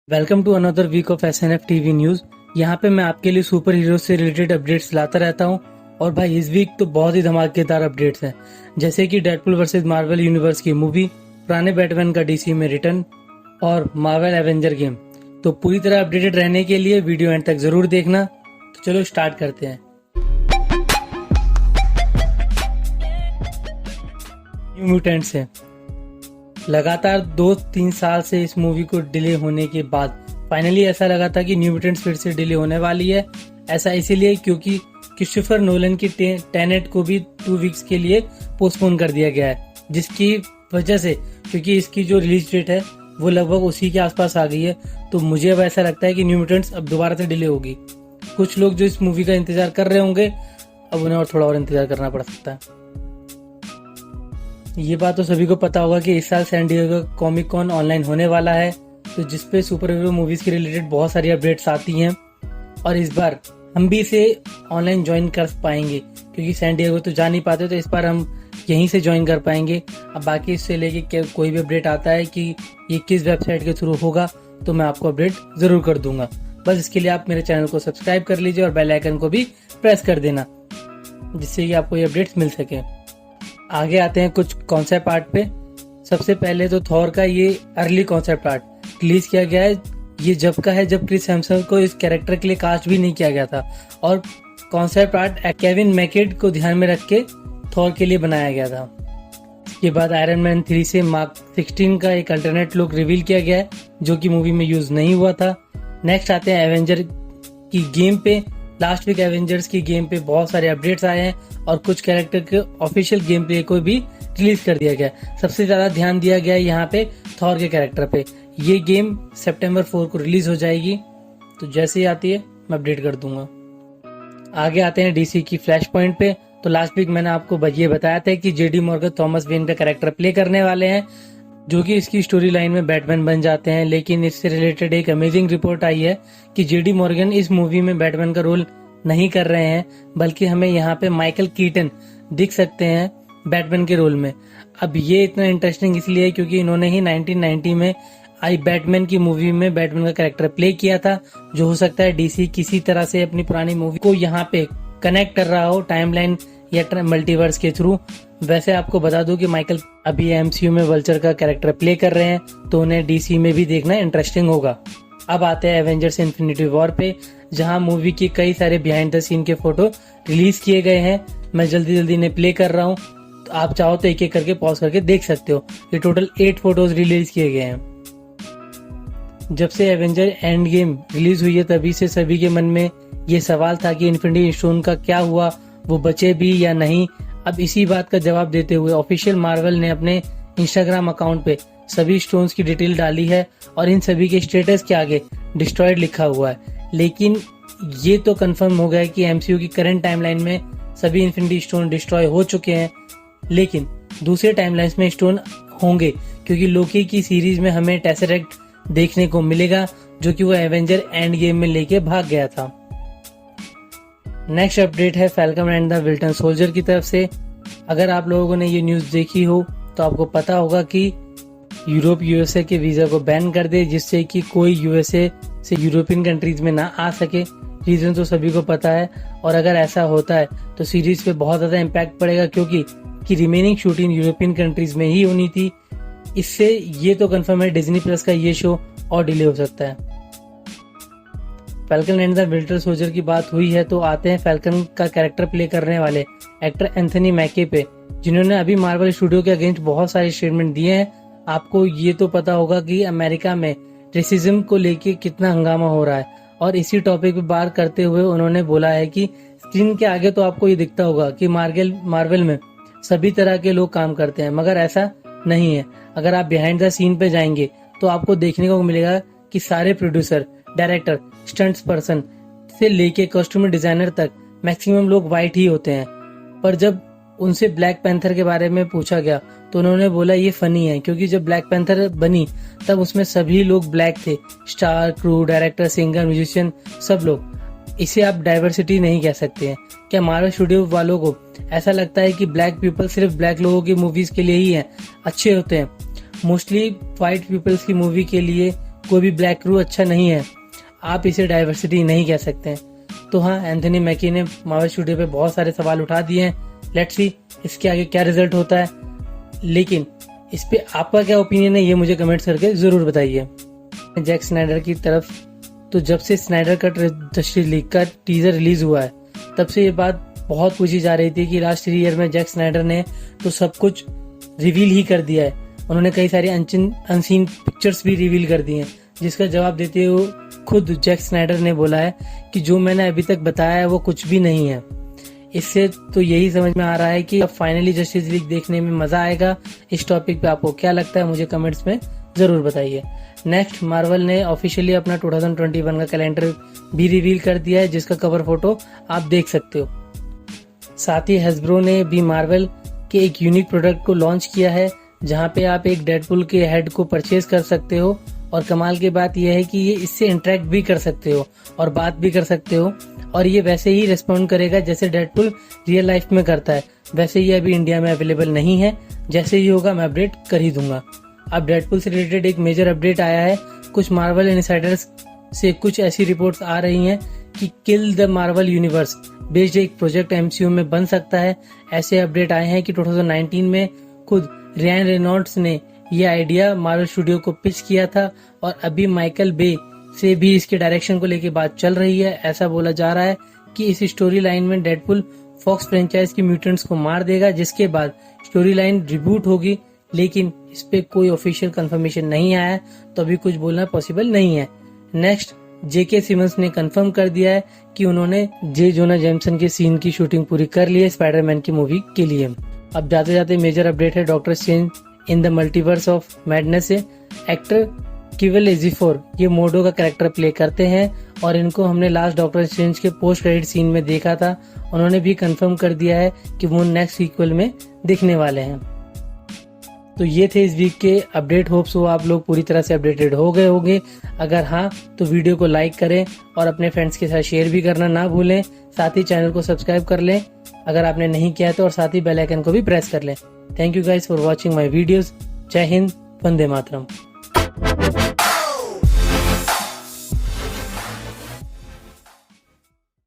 Welcome to another week of SNF TV news. यहाँ पे मैं आपके लिए सुपर हीरो से रिलेटेड अपडेट्स लाता रहता हूँ। और भाई इस वीक तो बहुत ही धमाकेदार अपडेट्स हैं, जैसे कि डेडपुल वर्सेस मार्वल यूनिवर्स की मूवी, पुराने बैटमैन का DC में रिटर्न और मार्वल एवेंजर गेम। तो पूरी तरह अपडेटेड रहने के लिए वीडियो एंड तक जरूर देखना। तो चलो स्टार्ट करते हैं। न्यू म्यूटेंट्स है। लगातार 2-3 साल से इस मूवी को डिले होने के बाद फाइनली ऐसा लगा था कि न्यू म्यूटेंट्स फिर से डिले होने वाली है। ऐसा इसीलिए क्योंकि क्रिस्टोफर नोलन की टेनेट को भी 2 वीक्स के लिए पोस्टपोन कर दिया गया है, जिसकी वजह से क्योंकि इसकी जो रिलीज डेट है वो लगभग उसी के आसपास आ गई है, तो मुझे अब ऐसा लगता है कि न्यू म्यूटेंट्स अब दोबारा से डिले होगी। कुछ लोग जो इस मूवी का इंतजार कर रहे होंगे, अब उन्हें और थोड़ा और इंतजार करना पड़ सकता है। ये बात तो सभी को पता होगा कि इस साल San Diego comic con online होने वाला है, तो जिसपे सुपर हीरो मूवीज के रिलेटेड बहुत सारी अपडेट्स आती हैं। और इस बार हम भी इसे ऑनलाइन ज्वाइन कर पाएंगे, क्योंकि सैन डिएगो तो जा नहीं पाते, तो इस बार हम यहीं से ज्वाइन कर पाएंगे। अब बाकी इससे लेके कोई भी अपडेट आता है कि ये किस वेबसाइट के थ्रू होगा, तो मैं आपको अपडेट जरूर कर दूंगा। बस इसके लिए आप मेरे चैनल को सब्सक्राइब कर लीजिए और बेल आइकन को भी प्रेस कर देना, जिससे कि आपको ये अपडेट्स मिल सके। आगे आते हैं कुछ कॉन्सेप्ट आर्ट पे। सबसे पहले तो थॉर का ये अर्ली कॉन्सेप्ट आर्ट रिलीज किया गया है। ये जब का है जब क्रिस हेम्सवर्थ को इस कैरेक्टर के लिए कास्ट भी नहीं किया गया था, और कॉन्सेप्ट आर्ट केविन मैकेड को ध्यान में रख के थॉर के लिए बनाया गया था। इसके बाद आयरन मैन 3 से मार्क 16 का एक अल्टरनेट लुक रिवील किया गया है, जो कि मूवी में यूज नहीं हुआ था। नेक्स्ट आते हैं एवेंजर की गेम पे। लास्ट वीक एवेंजर्स की गेम पे बहुत सारे अपडेट्स आए हैं और कुछ कैरेक्टर के ऑफिशियल गेम प्ले को भी रिलीज कर दिया गया। सबसे ज्यादा ध्यान दिया गया है यहाँ पे थॉर के कैरेक्टर पे। ये गेम सितंबर 4 को रिलीज हो जाएगी, तो जैसे ही आती है मैं अपडेट कर दूंगा। आगे आते हैं DC की फ्लैश पॉइंट पे। तो लास्ट वीक मैंने आपको ये बताया था कि JD मॉर्गन थॉमस वेन का कैरेक्टर प्ले करने वाले हैं, जो कि इसकी स्टोरी लाइन में बैटमैन बन जाते हैं। लेकिन इससे रिलेटेड एक अमेजिंग रिपोर्ट आई है कि JD मॉर्गन इस मूवी में बैटमैन का रोल नहीं कर रहे हैं, बल्कि हमें यहाँ पे माइकल कीटन दिख सकते हैं बैटमैन के रोल में। अब ये इतना इंटरेस्टिंग इसलिए है क्योंकि इन्होंने ही 1990 में आई बैटमैन की मूवी में बैटमैन का कैरेक्टर प्ले किया था, जो हो सकता है DC किसी तरह से अपनी पुरानी मूवी को यहाँ पे कनेक्ट कर रहा हो टाइमलाइन या मल्टीवर्स के थ्रू। वैसे आपको बता दूं कि माइकल अभी MCU में वल्चर का कैरेक्टर प्ले कर रहे हैं, तो उन्हें DC में भी देखना इंटरेस्टिंग होगा। अब आते हैं एवेंजर्स इन्फिनिटी वॉर पे, जहां मूवी के कई सारे बिहाइंड द सीन के फोटो रिलीज किए गए हैं। मैं जल्दी इन्हें प्ले कर रहा हूं, तो आप चाहो तो एक एक करके पॉज करके देख सकते हो। ये टोटल 8 फोटोज रिलीज किए गए हैं। जब से एवेंजर एंड गेम रिलीज हुई है, तभी से सभी के मन में ये सवाल था कि इन्फिनिटी स्टोन का क्या हुआ, वो बचे भी या नहीं। अब इसी बात का जवाब देते हुए ऑफिशियल मार्वल ने अपने इंस्टाग्राम अकाउंट पे सभी स्टोन्स की डिटेल डाली है, और इन सभी के स्टेटस के आगे डिस्ट्रॉयड लिखा हुआ है। लेकिन ये तो कंफर्म हो गया है कि MCU की करंट टाइमलाइन में सभी इन्फिनिटी स्टोन डिस्ट्रॉय हो चुके हैं। लेकिन दूसरे टाइमलाइंस में स्टोन होंगे, क्योंकि लोकी की सीरीज में हमें टेसरेक्ट देखने को मिलेगा, जो कि वो एवेंजर एंड गेम में लेके भाग गया था। नेक्स्ट अपडेट है falcon and the Wilton soldier की तरफ से। अगर आप लोगों ने ये न्यूज देखी हो तो आपको पता होगा कि यूरोप USA के वीजा को बैन कर दे, जिससे कि कोई USA से यूरोपियन कंट्रीज में ना आ सके। रीजन तो सभी को पता है, और अगर ऐसा होता है तो सीरीज पे बहुत ज्यादा इम्पैक्ट पड़ेगा, क्योंकि रिमेनिंग शूटिंग यूरोपियन कंट्रीज में ही होनी थी। इससे ये तो कंफर्म है डिज्नी प्लस का ये शो और डिले हो सकता है। Falcon and the winter soldier की बात हुई है, तो आते हैं फैल्कन का कैरेक्टर प्ले करने वाले एक्टर एंथनी मैके पे, जिन्होंने अभी मार्वल स्टूडियो के अगेंस्ट बहुत सारे स्टेटमेंट दिए हैं। आपको ये तो पता होगा कि अमेरिका में रेसिज्म को लेके कितना हंगामा हो रहा है, और इसी टॉपिक पे बात करते हुए उन्होंने बोला है कि स्क्रीन के आगे तो आपको ये दिखता होगा कि मार्वल में सभी तरह के लोग काम करते हैं, मगर ऐसा नहीं है। अगर आप बिहाइंड द सीन पे जाएंगे तो आपको देखने को मिलेगा कि सारे प्रोड्यूसर, डायरेक्टर, स्टंट्स पर्सन से लेके कॉस्ट्यूम डिजाइनर तक मैक्सिमम लोग वाइट ही होते हैं। पर जब उनसे ब्लैक पैंथर के बारे में पूछा गया तो उन्होंने बोला ये फनी है, क्योंकि जब ब्लैक पैंथर बनी तब उसमें सभी लोग ब्लैक थे, star, crew, director, singer, musician, सब लोग। इसे आप डाइवर्सिटी नहीं कह सकते हैं। क्या मार्वल स्टूडियो वालों को ऐसा लगता है कि ब्लैक पीपल सिर्फ ब्लैक लोगों की मूवीज के लिए ही हैं, अच्छे होते हैं? मोस्टली व्हाइट पीपल्स की मूवी के लिए कोई भी ब्लैक क्रू अच्छा नहीं है, आप इसे डाइवर्सिटी नहीं कह सकते हैं। तो हाँ, एंथनी मैकी ने मार्वल स्टूडियो पे बहुत सारे सवाल उठा दिए हैं। लेट्स सी इसके आगे क्या रिजल्ट होता है, लेकिन इस पे आपका क्या ओपिनियन है ये मुझे कमेंट्स करके जरूर बताइए। जैक स्नाइडर की तरफ तो जब से स्नाइडर कट जस्टिस लीग का टीजर रिलीज हुआ है तब से ये बात बहुत पूछी जा रही थी कि लास्ट 3 ईयर में जैक स्नाइडर ने तो सब कुछ रिवील ही कर दिया है। उन्होंने कई सारी अनसीन पिक्चर्स भी रिवील कर दी हैं, जिसका जवाब देते हुए खुद जैक स्नाइडर ने बोला है कि जो मैंने अभी तक बताया है वो कुछ भी नहीं है। इससे तो यही समझ में आ रहा है कि अब फाइनली जस्टिस लीग देखने में मजा आएगा। इस टॉपिक पे आपको क्या लगता है मुझे कमेंट्स में जरूर बताइए। नेक्स्ट, मार्वल ने ऑफिशियली अपना 2021 का कैलेंडर भी रिवील कर दिया है, जिसका कवर फोटो आप देख सकते हो। साथ ही हैस्ब्रो ने भी मार्वल के एक यूनिक प्रोडक्ट को लॉन्च किया है, जहां पे आप एक डेडपुल के हेड को परचेज कर सकते हो। और कमाल की बात यह है कि ये इससे इंटरेक्ट भी कर सकते हो और बात भी कर सकते हो, और ये वैसे ही रिस्पॉन्ड करेगा जैसे डेडपुल रियल लाइफ में करता है। वैसे ये अभी इंडिया में अवेलेबल नहीं है, जैसे ही होगा मैं अपडेट कर ही दूंगा। अब डेडपुल से रिलेटेड एक मेजर अपडेट आया है। कुछ मार्वल इनसाइडर्स से कुछ ऐसी रिपोर्ट्स आ रही हैं कि kill the Marvel universe based एक प्रोजेक्ट एमसीयू में बन सकता है। ऐसे अपडेट आए हैं कि 2019 में खुद रियान रेनॉल्ड्स ने ये आइडिया मार्वल स्टूडियो को पिच किया था, और अभी माइकल बे से भी इसके डायरेक्शन को लेकर बात चल रही है। ऐसा बोला जा रहा है कि इस स्टोरी लाइन में डेडपुल फॉक्स फ्रेंचाइज की म्यूटेंट्स को मार देगा, जिसके बाद स्टोरी लाइन रिबूट होगी। लेकिन इस पे कोई ऑफिशियल कंफर्मेशन नहीं आया है, तो अभी कुछ बोलना पॉसिबल नहीं है। नेक्स्ट, जेके सिमंस ने कंफर्म कर दिया है कि उन्होंने जे जोना जेमसन के सीन की शूटिंग पूरी कर ली है स्पाइडरमैन की मूवी के लिए। अब जाते जाते मेजर अपडेट है doctor strange in the multiverse of madness से। एक्टर किवल एजिफोर ये मोडो का कैरेक्टर प्ले करते हैं, और इनको हमने लास्ट डॉक्टर स्ट्रेंज के पोस्ट क्रेडिट सीन में देखा था। उन्होंने भी कंफर्म कर दिया है कि वो नेक्स्ट सीक्वल में दिखने वाले हैं। तो ये थे इस वीक के अपडेट। होप्स हो आप लोग पूरी तरह से अपडेटेड हो गए होंगे। अगर हाँ तो वीडियो को लाइक करें और अपने फ्रेंड्स के साथ शेयर भी करना ना भूलें। साथ ही चैनल को सब्सक्राइब कर लें अगर आपने नहीं किया तो, और साथ ही बेल आइकन को भी प्रेस कर लें। Thank you guys for watching my videos. जय हिंद, वंदे मातरम।